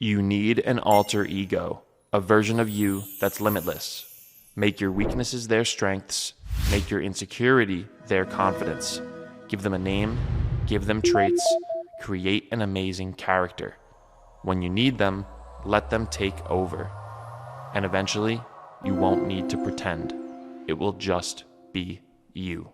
You need an alter ego, a version of you that's limitless. Make your weaknesses their strengths. Make your insecurity their confidence. Give them a name, give them traits, create an amazing character. When you need them, let them take over. And eventually, you won't need to pretend. It will just be you.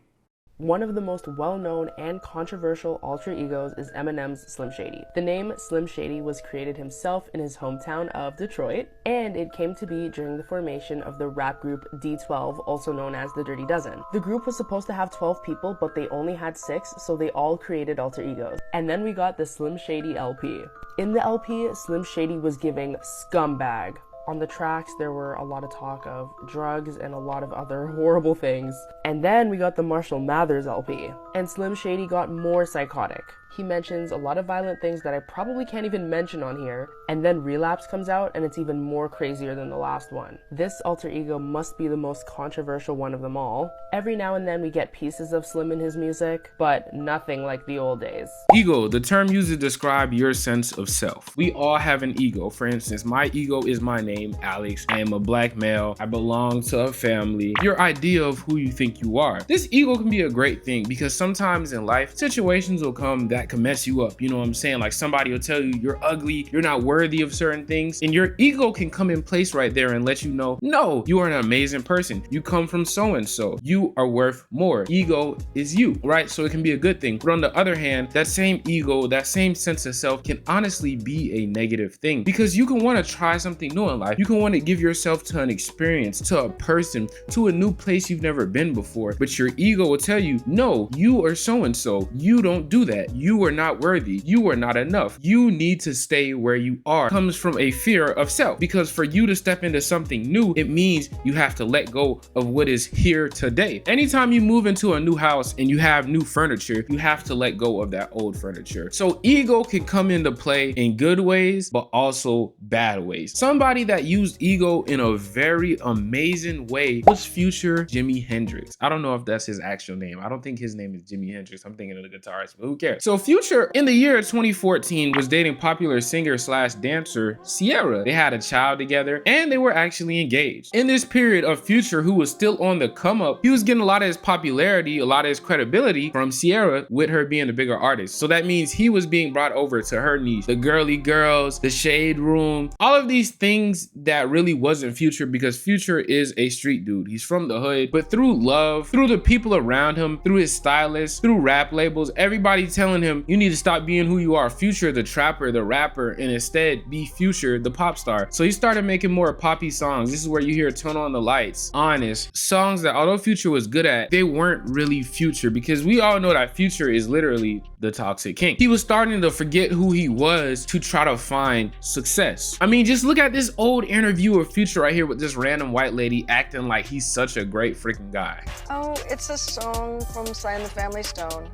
One of the most well-known and controversial alter egos is Eminem's Slim Shady. The name Slim Shady was created himself in his hometown of Detroit, and it came to be during the formation of the rap group D12, also known as the Dirty Dozen. The group was supposed to have 12 people, but they only had 6, so they all created alter egos. And then we got the Slim Shady LP. In the LP, Slim Shady was giving scumbag. On the tracks, there were a lot of talk of drugs and a lot of other horrible things. And then we got the Marshall Mathers LP, and Slim Shady got more psychotic. He mentions a lot of violent things that I probably can't even mention on here, and then Relapse comes out and it's even more crazier than the last one. This alter ego must be the most controversial one of them all. Every now and then we get pieces of Slim in his music, but nothing like the old days. Ego, the term used to describe your sense of self. We all have an ego. For instance, my ego is my name, Alex. I am a black male. I belong to a family. Your idea of who you think you are. This ego can be a great thing because sometimes in life, situations will come that can mess you up. You know what I'm saying? Like somebody will tell you you're ugly, you're not worthy of certain things, and your ego can come in place right there and let you know, no, you are an amazing person. You come from so-and-so. You are worth more. Ego is you, right? So it can be a good thing. But on the other hand, that same ego, that same sense of self can honestly be a negative thing because you can want to try something new in life. You can want to give yourself to an experience, to a person, to a new place you've never been before. But your ego will tell you, no, you are so-and-so. You don't do that. You are not worthy. You are not enough. You need to stay where you are. It comes from a fear of self because for you to step into something new, it means you have to let go of what is here today. Anytime you move into a new house and you have new furniture, you have to let go of that old furniture. So ego can come into play in good ways, but also bad ways. Somebody that used ego in a very amazing way was Future Jimi Hendrix. I don't know if that's his actual name. I don't think his name is Jimi Hendrix. I'm thinking of the guitarist, but who cares? So Future in the year 2014 was dating popular singer slash dancer Ciara. They had a child together and they were actually engaged. In this period of Future, who was still on the come up, he was getting a lot of his popularity, a lot of his credibility from Ciara with her being the bigger artist. So that means he was being brought over to her niche, the girly girls, the shade room, all of these things that really wasn't Future because Future is a street dude. He's from the hood, but through love, through the people around him, through his stylists, through rap labels, everybody telling him you need to stop being who you are, Future the trapper, the rapper, and instead be Future the pop star. So he started making more poppy songs. This is where you hear Turn On the Lights, Honest, songs that although Future was good at, they weren't really Future because we all know that Future is literally the toxic king. He was starting to forget who he was to try to find success. I mean, just look at this old interview of Future right here with this random white lady acting like he's such a great freaking guy. Oh, it's a song from Sly and the Family Stone.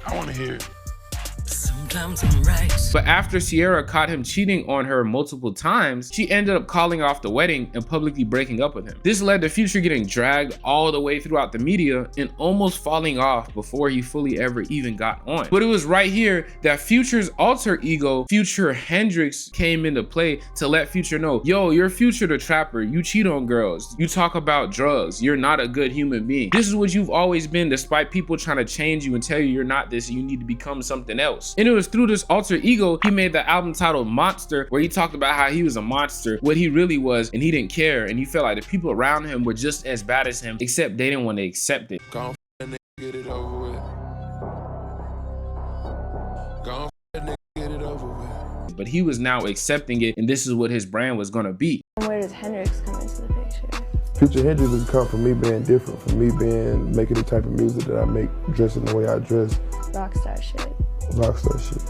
I want to hear it. Sometimes I'm right. But after Ciara caught him cheating on her multiple times, she ended up calling off the wedding and publicly breaking up with him. This led to Future getting dragged all the way throughout the media and almost falling off before he fully ever even got on. But it was right here that Future's alter ego, Future Hendrix, came into play to let Future know, yo, you're Future the trapper. You cheat on girls. You talk about drugs. You're not a good human being. This is what you've always been, despite people trying to change you and tell you you're not this and you need to become something else. And it was through this alter ego he made the album titled Monster, where he talked about how he was a monster, what he really was, and he didn't care, and he felt like the people around him were just as bad as him, except they didn't want to accept it. Gone f that nigga, get it over with. Gone f that nigga, get it over with. But he was now accepting it, and this is what his brand was gonna be. Where does Hendrix come into the picture? Future Hendrix has come from me being different, from me being making the type of music that I make, dressing the way I dress. Rockstar shit. Rockstar shit.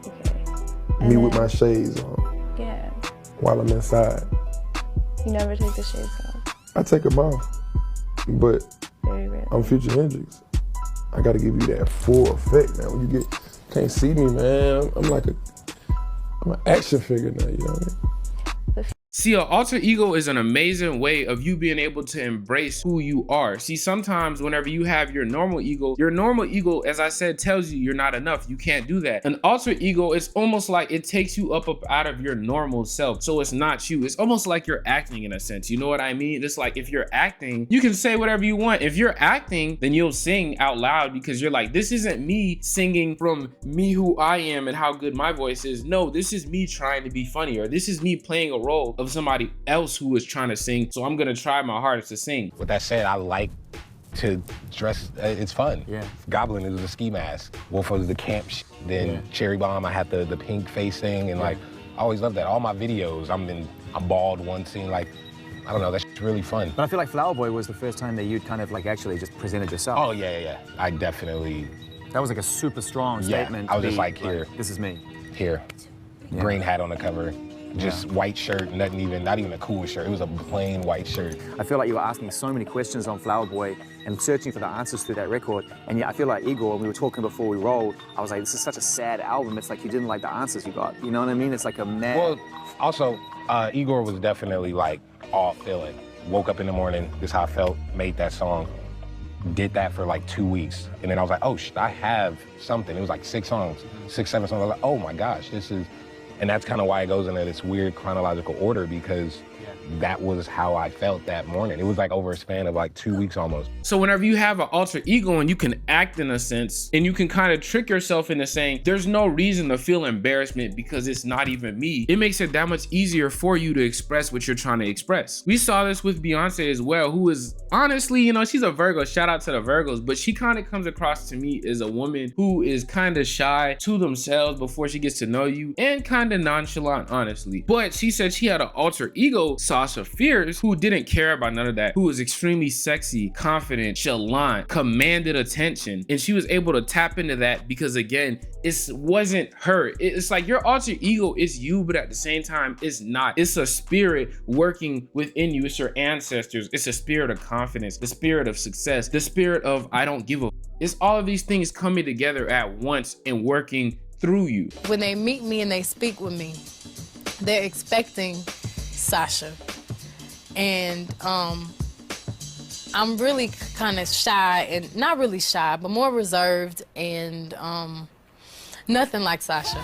Okay. Me with my shades on. Yeah. While I'm inside. You never take the shades off. I take them off, but Very rarely. I'm Future Hendrix. I gotta give you that full effect, man. When you can't see me, man. I'm an action figure now, you know what I mean? See, an alter ego is an amazing way of you being able to embrace who you are. See, sometimes whenever you have your normal ego, as I said, tells you you're not enough. You can't do that. An alter ego, it's almost like it takes you up out of your normal self. So it's not you. It's almost like you're acting in a sense. You know what I mean? It's like if you're acting, you can say whatever you want. If you're acting, then you'll sing out loud because you're like, this isn't me singing from me who I am and how good my voice is. No, this is me trying to be funny, or this is me playing a role of somebody else who is trying to sing, so I'm gonna try my hardest to sing. With that said, I like to dress, it's fun. Yeah. Goblin is the ski mask. Wolf was the camp then Cherry Bomb, I had the pink face thing, and like, I always loved that. All my videos, I'm bald one scene, like, I don't know, that's really fun. But I feel like Flower Boy was the first time that you'd kind of like actually just presented yourself. Oh, yeah. I definitely. That was like a super strong statement. I was just like, here. Like, this is me. Here. Yeah. Green hat on the cover. Just white shirt, not even a cool shirt. It was a plain white shirt. I feel like you were asking so many questions on Flower Boy and searching for the answers through that record. And yeah, I feel like Igor, when we were talking before we rolled, I was like, this is such a sad album. It's like you didn't like the answers you got. You know what I mean? It's like a mad. Well, also, Igor was definitely like all feeling. Woke up in the morning, this is how I felt, made that song, did that for like 2 weeks. And then I was like, oh shit, I have something. It was like 6 songs, 6, 7 songs. I was like, oh my gosh, this is. And that's kind of why it goes into this weird chronological order, because that was how I felt that morning. It was like over a span of like 2 weeks almost. So whenever you have an alter ego and you can act in a sense, and you can kind of trick yourself into saying, there's no reason to feel embarrassment because it's not even me, it makes it that much easier for you to express what you're trying to express. We saw this with Beyonce as well, who is honestly, you know, she's a Virgo, shout out to the Virgos, but she kind of comes across to me as a woman who is kind of shy to themselves before she gets to know you, and kind of nonchalant, honestly. But she said she had an alter ego, Sasha Fierce, who didn't care about none of that, who was extremely sexy, confident, chalant, commanded attention, and she was able to tap into that because, again, it wasn't her. It's like your alter ego is you, but at the same time, it's not. It's a spirit working within you. It's your ancestors. It's a spirit of confidence, the spirit of success, the spirit of I don't give a. It's all of these things coming together at once and working through you. When they meet me and they speak with me, they're expecting Sasha. And I'm really kind of shy, and not really shy, but more reserved, and nothing like Sasha.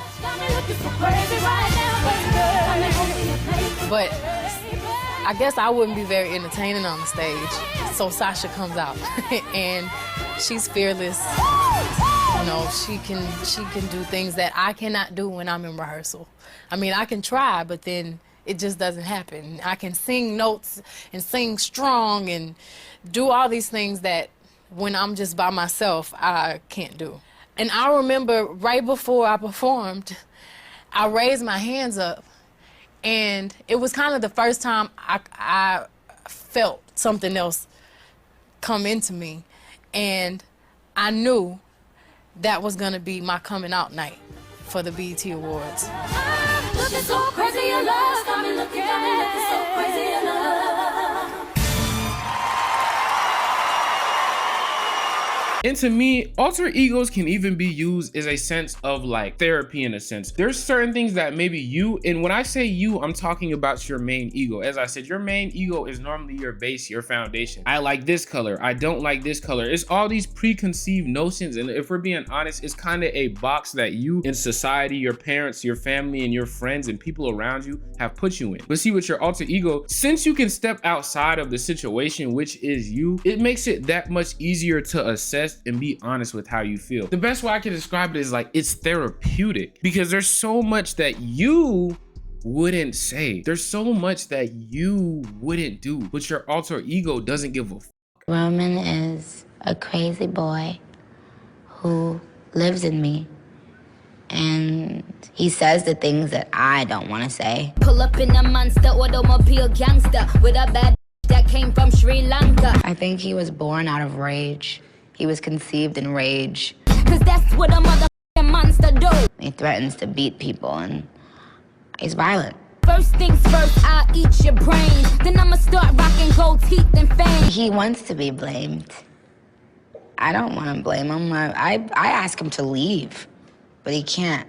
But I guess I wouldn't be very entertaining on the stage. So Sasha comes out and she's fearless. You know, she can do things that I cannot do when I'm in rehearsal. I mean, I can try, but then it just doesn't happen. I can sing notes and sing strong and do all these things that when I'm just by myself, I can't do. And I remember right before I performed, I raised my hands up, and it was kind of the first time I felt something else come into me. And I knew that was gonna be my coming out night for the BET Awards. Looking so crazy in love, got me looking so crazy in love. And to me, alter egos can even be used as a sense of like therapy in a sense. There's certain things that maybe you, and when I say you, I'm talking about your main ego. As I said, your main ego is normally your base, your foundation. I like this color, I don't like this color. It's all these preconceived notions, and if we're being honest, it's kind of a box that you in society, your parents, your family, and your friends and people around you have put you in. But see, with your alter ego, since you can step outside of the situation, which is you, it makes it that much easier to assess and be honest with how you feel. The best way I can describe it is like it's therapeutic, because there's so much that you wouldn't say. There's so much that you wouldn't do, but your alter ego doesn't give a f. Roman is a crazy boy who lives in me, and he says the things that I don't want to say. Pull up in a monster automobile gangster with a bad that came from Sri Lanka. I think he was born out of rage. He was conceived in rage. Cause that's what a motherfucking monster do. He threatens to beat people, and he's violent. First things first, I'll eat your brains. Then I'ma start rocking gold teeth and fangs. He wants to be blamed. I don't want to blame him. I ask him to leave, but he can't.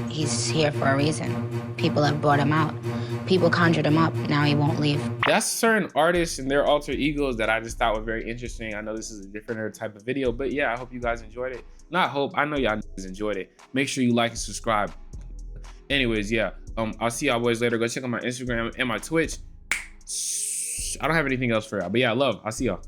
He's here for a reason. People have brought him out. people conjured him up. Now he won't leave. That's certain artists and their alter egos that I just thought were very interesting. I know this is a different type of video, but yeah, I hope you guys enjoyed it. Not hope, I know y'all enjoyed it. Make sure you like and subscribe. Anyways, yeah, I'll see y'all boys later. Go check out my Instagram and my Twitch. I don't have anything else for y'all, but yeah, love. I'll see y'all.